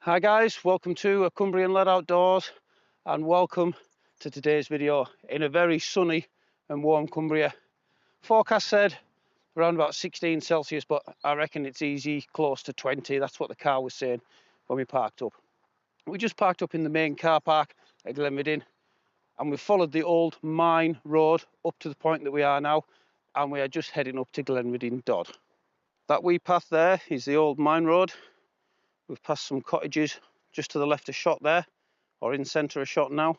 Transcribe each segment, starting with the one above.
Hi guys, welcome to a Cumbrian Lad Outdoors and welcome to today's video in a very sunny and warm Cumbria. Forecast said around about 16 Celsius, but I reckon it's easy close to 20. That's what the car was saying when we parked up. We just parked up in the main car park at Glenridding and we followed the old mine road up to the point that we are now, and we are just heading up to Glenridding Dodd. That wee path there is the old mine road. We've passed some cottages just to the left of shot there, or in centre of shot now.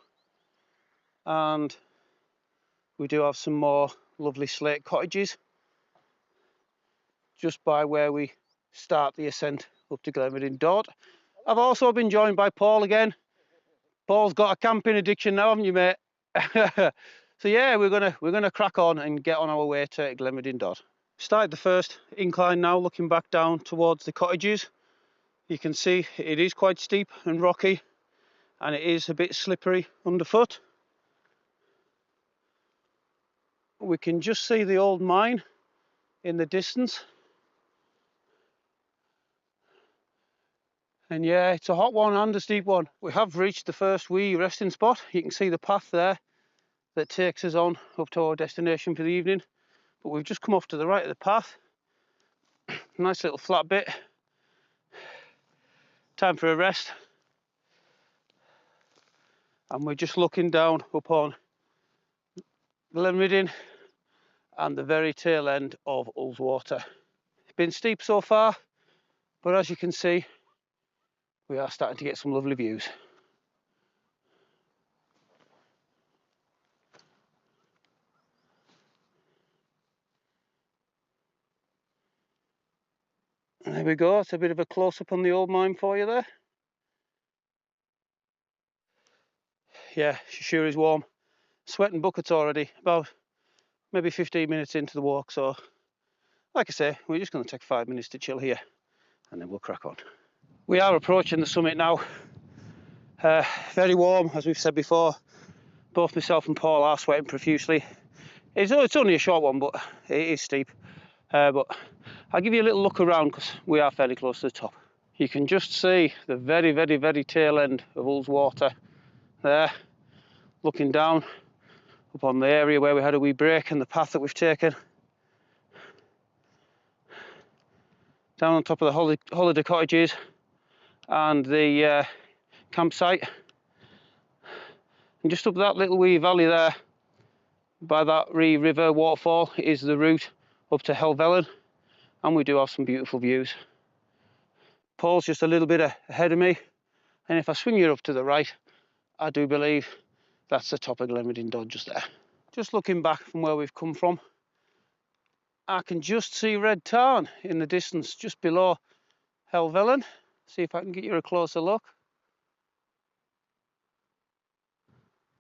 And we do have some more lovely slate cottages just by where we start the ascent up to Glenridding Dodd. I've also been joined by Paul again. Paul's got a camping addiction now, haven't you, mate? So yeah, we're gonna crack on and get on our way to Glenridding Dodd. Started the first incline now, looking back down towards the cottages. You can see it is quite steep and rocky, and it is a bit slippery underfoot. We can just see the old mine in the distance. And yeah, it's a hot one and a steep one. We have reached the first wee resting spot. You can see the path there that takes us on up to our destination for the evening. But we've just come off to the right of the path. Nice little flat bit. Time for a rest. And we're just looking down upon Glenridding and the very tail end of Ullswater. It's been steep so far, but as you can see, we are starting to get some lovely views. And there we go, it's a bit of a close-up on the old mine for you there. Yeah, she sure is warm. Sweating buckets already, about maybe 15 minutes into the walk, so like I say, we're just going to take 5 minutes to chill here and then we'll crack on. We are approaching the summit now. Very warm, as we've said before. Both myself and Paul are sweating profusely. It's only a short one, but it is steep. But I'll give you a little look around because we are fairly close to the top. You can just see the very, very, very tail end of Ullswater there, looking down upon the area where we had a wee break and the path that we've taken. Down on top of the holiday cottages and the campsite. And just up that little wee valley there, by that river waterfall, is the route up to Helvellyn, and we do have some beautiful views. Paul's just a little bit ahead of me, and if I swing you up to the right, I do believe that's the top of Glenridding Dodd just there. Just looking back from where we've come from, I can just see Red Tarn in the distance just below Helvellyn. See if I can get you a closer look.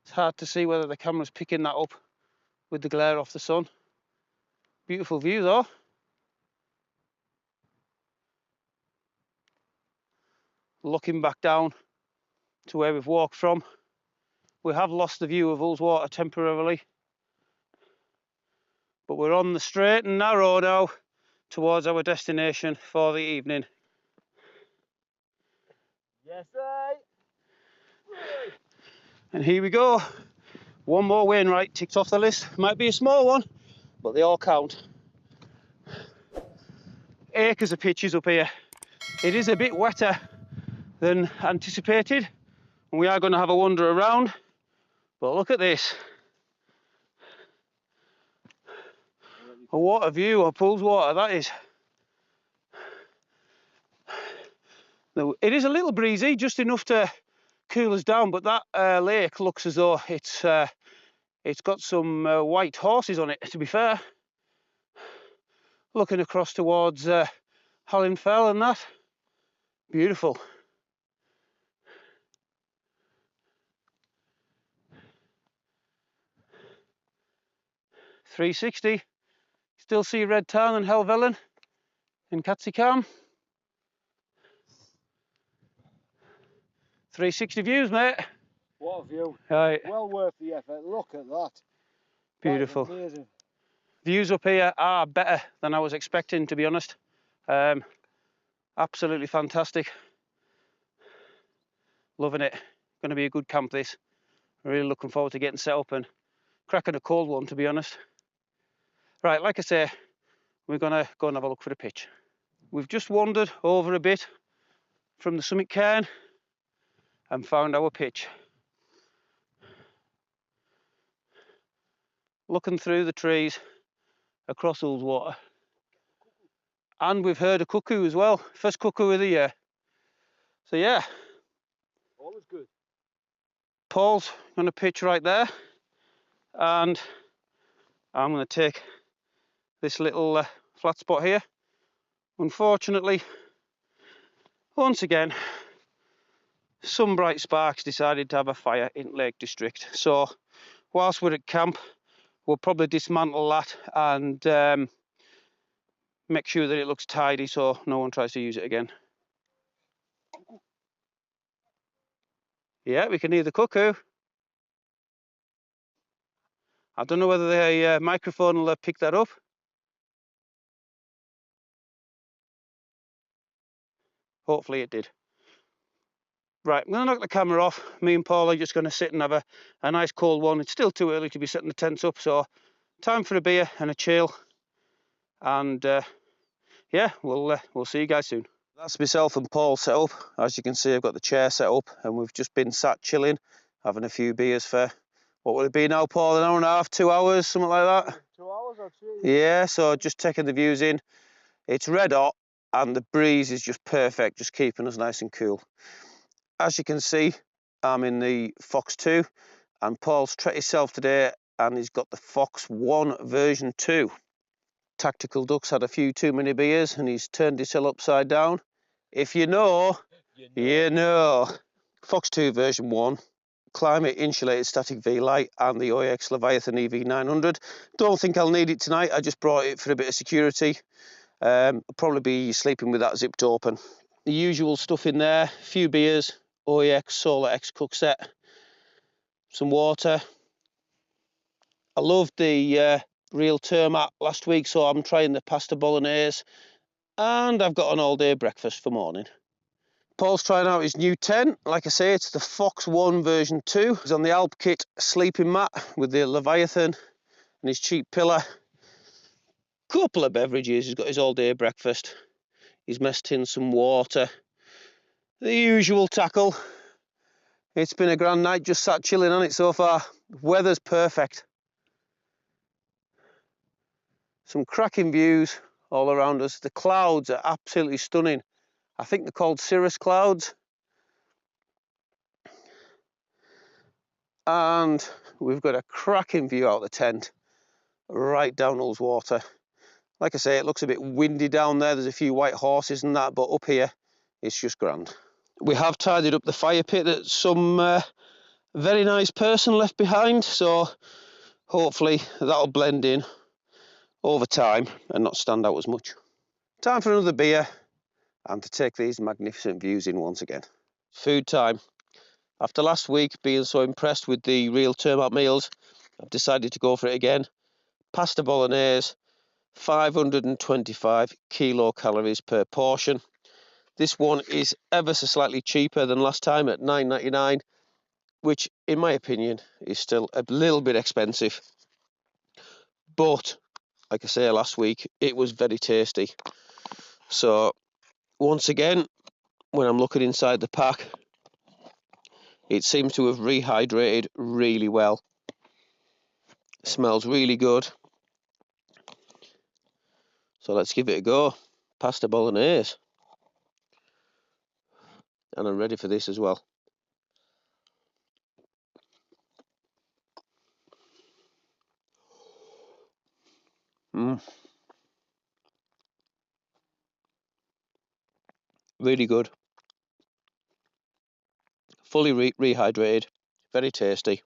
It's hard to see whether the camera's picking that up with the glare off the sun. Beautiful view though. Looking back down to where we've walked from, we have lost the view of Ullswater temporarily, but we're on the straight and narrow now towards our destination for the evening. Yes, I. And here we go. One more Wainwright ticked off the list. Might be a small one, but they all count. Acres of pitches up here. It is a bit wetter than anticipated, and we are going to have a wander around. But look at this. Oh, what a view of Ullswater that is. It is a little breezy, just enough to cool us down, but that lake looks as though it's got some white horses on it, to be fair. Looking across towards Hallingfell and that. Beautiful. .360. Still see Red Tarn and Helvellyn in Catsicam. 360 views, mate. What a view. Right. Well worth the effort. Look at that. Beautiful. That is amazing. Views up here are better than I was expecting, to be honest. Absolutely fantastic. Loving it. Going to be a good camp this. Really looking forward to getting set up and cracking a cold one, to be honest. Right, like I say, we're going to go and have a look for the pitch. We've just wandered over a bit from the summit cairn and found our pitch. Looking through the trees across Ullswater. And we've heard a cuckoo as well. First cuckoo of the year. So yeah. Always good. Paul's going to pitch right there. And I'm going to take this little flat spot here. Unfortunately, once again, some bright sparks decided to have a fire in Lake District. So whilst we're at camp, we'll probably dismantle that and make sure that it looks tidy so no one tries to use it again. Yeah, we can hear the cuckoo. I don't know whether the microphone will pick that up. Hopefully it did. Right, I'm going to knock the camera off. Me and Paul are just going to sit and have a nice cold one. It's still too early to be setting the tents up, so time for a beer and a chill. And yeah, we'll see you guys soon. That's myself and Paul set up. As you can see, I've got the chair set up and we've just been sat chilling, having a few beers for, what will it be now, Paul? An hour and a half, 2 hours, something like that? 2 hours, I'd say. Yeah, so just taking the views in. It's red hot and the breeze is just perfect, just keeping us nice and cool. As you can see, I'm in the Phoxx 2 and Paul's treated himself today and he's got the Phoxx 1 version 2. Tactical Duck's had a few too many beers and he's turned himself upside down. If you know, you know. Phoxx 2 version 1, climate insulated static V-light and the OEX Leviathan EV900. Don't think I'll need it tonight, I just brought it for a bit of security. I'll probably be sleeping with that zipped open. The usual stuff in there, a few beers, OEX Solar X cook set, some water. I loved the real termat last week, so I'm trying the pasta bolognese, and I've got an all-day breakfast for morning. Paul's trying out his new tent. Like I say, it's the Phoxx 1 version 2. He's on the Alp Kit sleeping mat with the Leviathan and his cheap pillow. Couple of beverages. He's got his all-day breakfast. He's messed in some water. The usual tackle. It's been a grand night, just sat chilling on it so far. Weather's perfect. Some cracking views all around us. The clouds are absolutely stunning. I think they're called cirrus clouds. And we've got a cracking view out of the tent, right down Ullswater. Like I say, it looks a bit windy down there. There's a few white horses and that, but up here, it's just grand. We have tidied up the fire pit that some very nice person left behind, so hopefully that'll blend in over time and not stand out as much. Time for another beer and to take these magnificent views in once again. Food time. After last week being so impressed with the real termite meals, I've decided to go for it again. Pasta bolognese, 525 kilocalories per portion. This one is ever so slightly cheaper than last time at $9.99, which in my opinion is still a little bit expensive. But like I say, last week it was very tasty. So once again, when I'm looking inside the pack, it seems to have rehydrated really well. Smells really good. So let's give it a go. Pasta bolognese. And I'm ready for this as well. Really good. Fully rehydrated. Very tasty.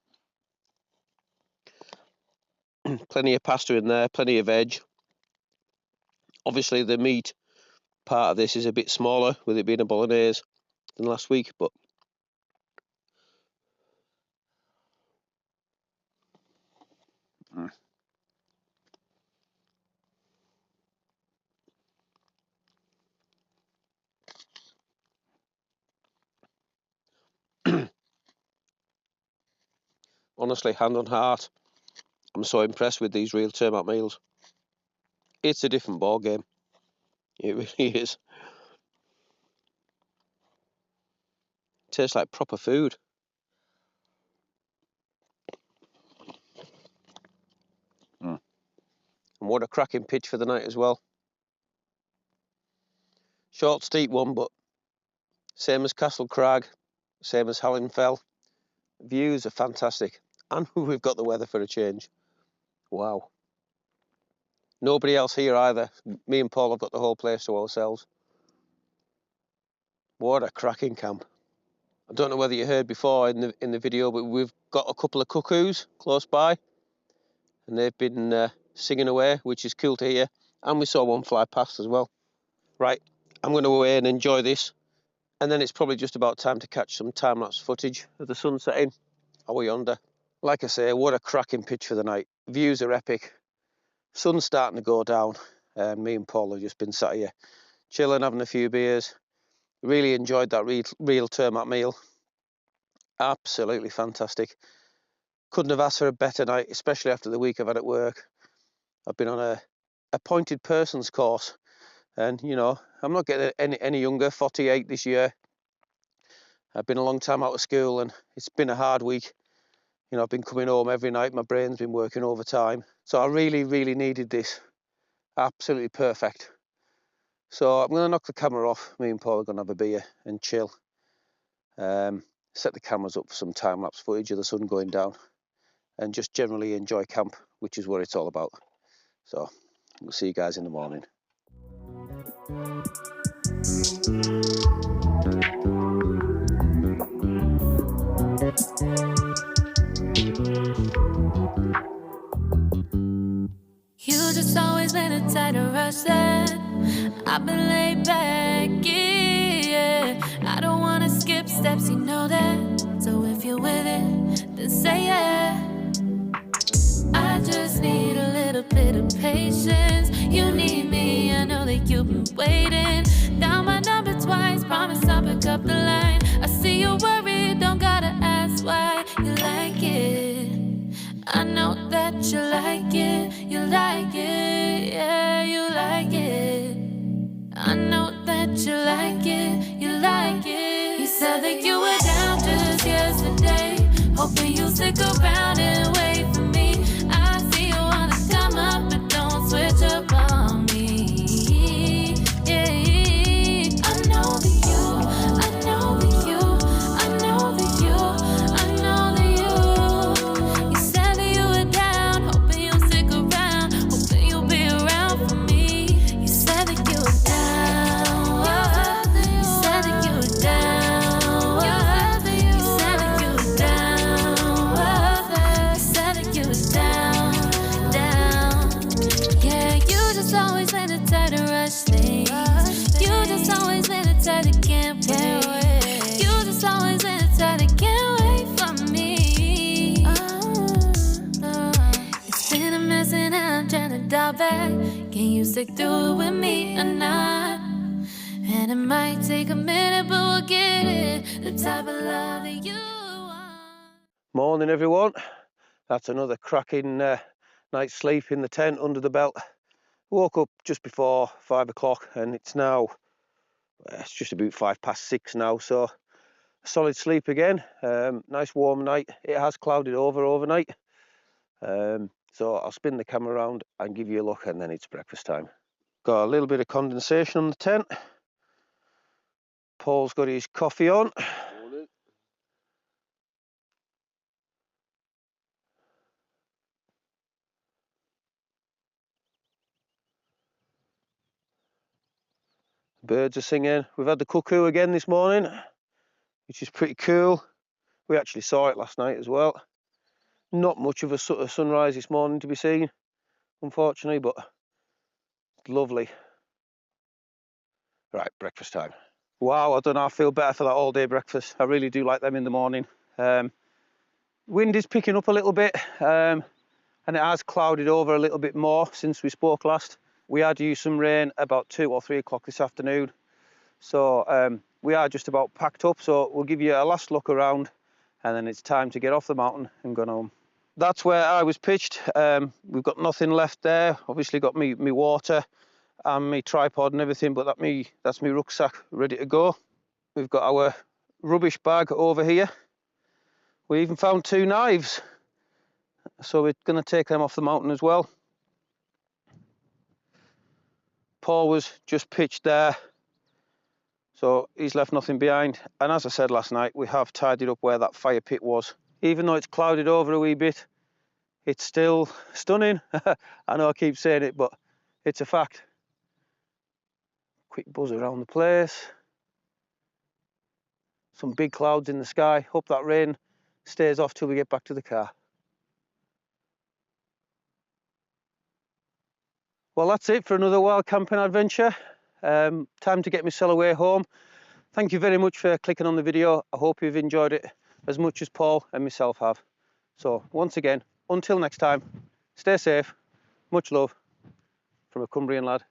Plenty of pasta in there, plenty of veg. Obviously the meat part of this is a bit smaller with it being a bolognese than last week, but Honestly, hand on heart, I'm so impressed with these real termite meals. It's a different ball game. It really is. Tastes like proper food. And what a cracking pitch for the night as well. Short, steep one, but same as Castle Crag, same as Hallingfell. Views are fantastic. And we've got the weather for a change. Wow. Nobody else here either. Me and Paul have got the whole place to ourselves. What a cracking camp. I don't know whether you heard before in the video, but we've got a couple of cuckoos close by. And they've been singing away, which is cool to hear. And we saw one fly past as well. Right, I'm going to go away and enjoy this. And then it's probably just about time to catch some time-lapse footage of the sun setting over yonder. Like I say, what a cracking pitch for the night. Views are epic. Sun's starting to go down. Me and Paul have just been sat here chilling, having a few beers. Really enjoyed that real termite meal. Absolutely fantastic. Couldn't have asked for a better night, especially after the week I've had at work. I've been on a appointed persons course, and you know, I'm not getting any younger, 48 this year. I've been a long time out of school and it's been a hard week. You know, I've been coming home every night, my brain's been working overtime. So I really needed this. Absolutely perfect. So I'm going to knock the camera off. Me and Paul are going to have a beer and chill. Set the cameras up for some time-lapse footage of the sun going down and just generally enjoy camp, which is what it's all about. So we'll see you guys in the morning. You just always been a type to rush that. I've been laid back, yeah. I don't wanna skip steps, you know that. So if you're with it, then say yeah. I just need a little bit of patience. You need me, I know that you've been waiting. Down my number twice, promise I'll pick up the line. I see you worried, don't gotta ask why. You like it, I know that you like it. You like it, yeah, you like it. I know that you like it, you like it. You said that you were down just yesterday, hoping you'll stick around and wait for me. I see you wanna come up, but don't switch up on me. Yeah, I know that you, I know that you, I know that you, I know that you. You said that you were down, hoping you'll stick around, hoping you'll be around for me. You said that you were down, you said that you were down, you said that you were down, you said that you were down, down. Yeah, you just always been the type to rush things. You just always been the type that can't wait. You just always been the type that can't wait for me. It's been a mess and I'm trying to dial back. Can you stick through it with me or not? And it might take a minute, but we'll get it. The type of love that you want. Morning everyone. That's another cracking night's sleep in the tent under the belt. Woke up just before 5 o'clock and it's now, it's just about 6:05 now, so a solid sleep again. Nice warm night. It has clouded over overnight. So I'll spin the camera around and give you a look, and then it's breakfast time. Got a little bit of condensation on the tent. Paul's got his coffee on. Morning. Birds are singing. We've had the cuckoo again this morning, which is pretty cool. We actually saw it last night as well. Not much of a sunrise this morning to be seen, unfortunately, but lovely. Right, breakfast time. Wow, I don't know, I feel better for that all day breakfast. I really do like them in the morning. Wind is picking up a little bit, and it has clouded over a little bit more since we spoke last. We had used some rain about 2 or 3 o'clock this afternoon, so we are just about packed up. So we'll give you a last look around and then it's time to get off the mountain and go home. That's where I was pitched. We've got nothing left there. Obviously got me water and my tripod and everything, but that's me rucksack ready to go. We've got our rubbish bag over here. We even found 2 knives, so we're going to take them off the mountain as well. Paul was just pitched there, so he's left nothing behind. And as I said last night, we have tidied up where that fire pit was. Even though it's clouded over a wee bit, it's still stunning. I know I keep saying it, but it's a fact. Quick buzz around the place. Some big clouds in the sky. Hope that rain stays off till we get back to the car. Well, that's it for another wild camping adventure. Time to get myself away home. Thank you very much for clicking on the video. I hope you've enjoyed it as much as Paul and myself have. So once again, until next time, stay safe. Much love from a Cumbrian lad.